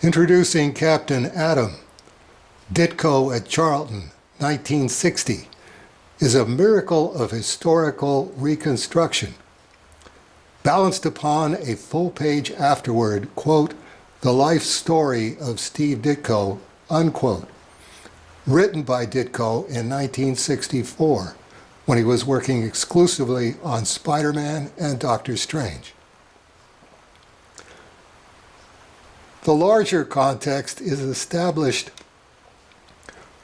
Introducing Captain Atom, Ditko at Charlton, 1960, is a miracle of historical reconstruction, balanced upon a full page afterward, quote, the life story of Steve Ditko, unquote, written by Ditko in 1964, when he was working exclusively on Spider-Man and Doctor Strange. The larger context is established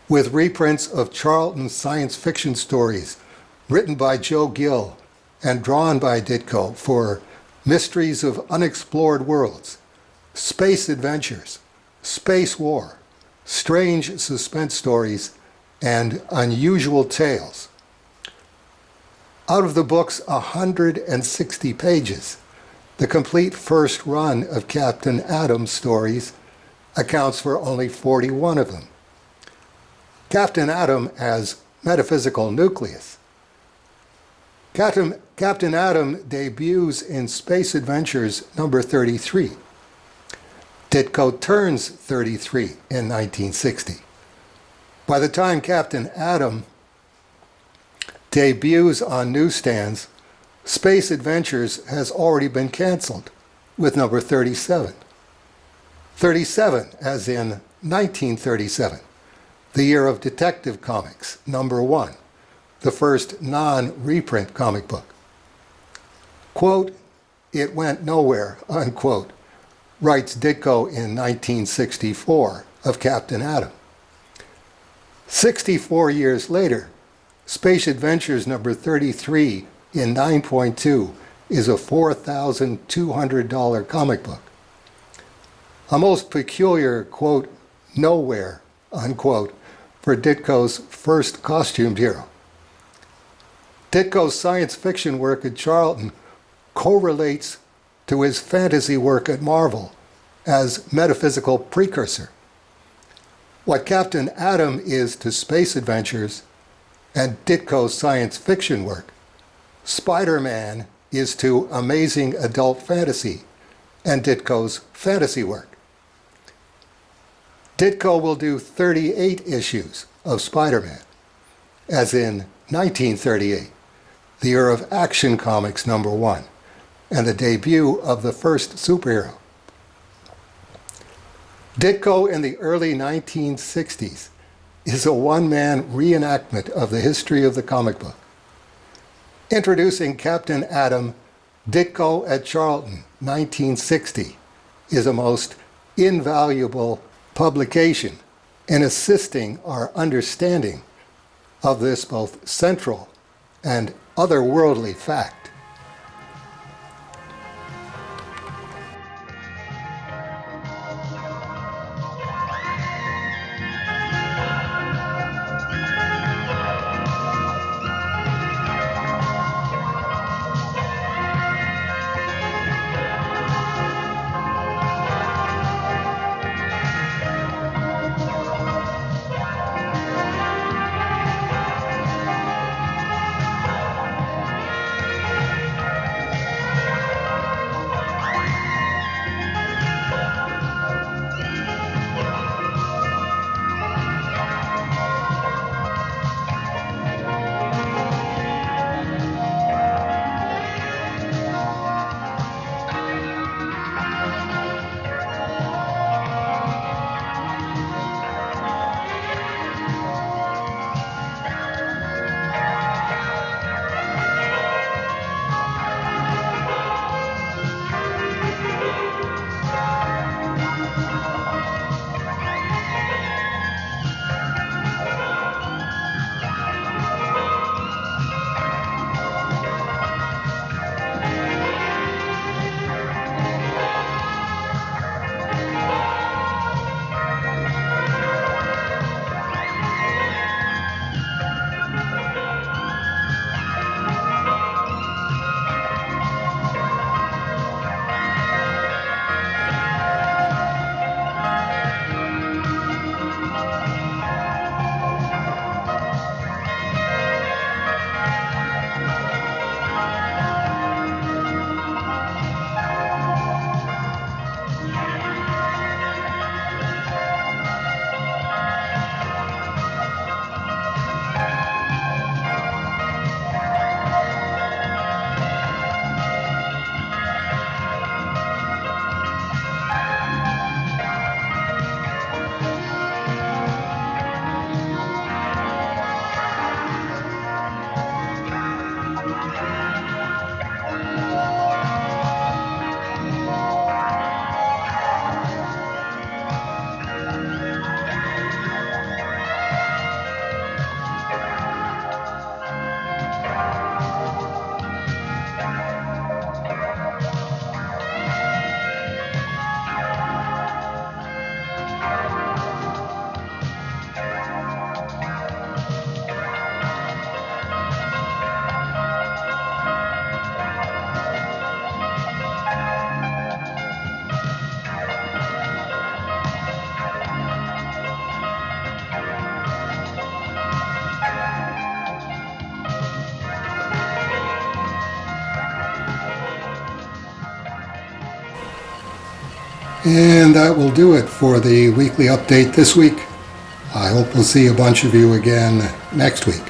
with reprints of Charlton's science fiction stories written by Joe Gill and drawn by Ditko for Mysteries of Unexplored Worlds, Space Adventures, Space War, Strange Suspense Stories, and Unusual Tales. Out of the book's 160 pages, the complete first run of Captain Atom's stories accounts for only 41 of them. Captain Atom as metaphysical nucleus. Captain Atom debuts in Space Adventures number 33. Ditko turns 33 in 1960. By the time Captain Atom debuts on newsstands, Space Adventures has already been canceled with number 37. 37 as in 1937, the year of Detective Comics, number 1, the first non-reprint comic book. Quote, it went nowhere, unquote, writes Ditko in 1964 of Captain Atom. 64 years later, Space Adventures number 33 in 9.2 is a $4,200 comic book. A most peculiar, quote, nowhere, unquote, for Ditko's first costumed hero. Ditko's science fiction work at Charlton correlates to his fantasy work at Marvel as metaphysical precursor. What Captain Atom is to Space Adventures and Ditko's science fiction work, Spider-Man is to amazing adult fantasy and Ditko's fantasy work. Ditko will do 38 issues of Spider-Man, as in 1938, the year of Action Comics number 1, and the debut of the first superhero. Ditko in the early 1960s is a one-man reenactment of the history of the comic book. Introducing Captain Atom, Ditko at Charlton, 1960, is a most invaluable publication in assisting our understanding of this both central and otherworldly fact. And that will do it for the weekly update this week. I hope we'll see a bunch of you again next week.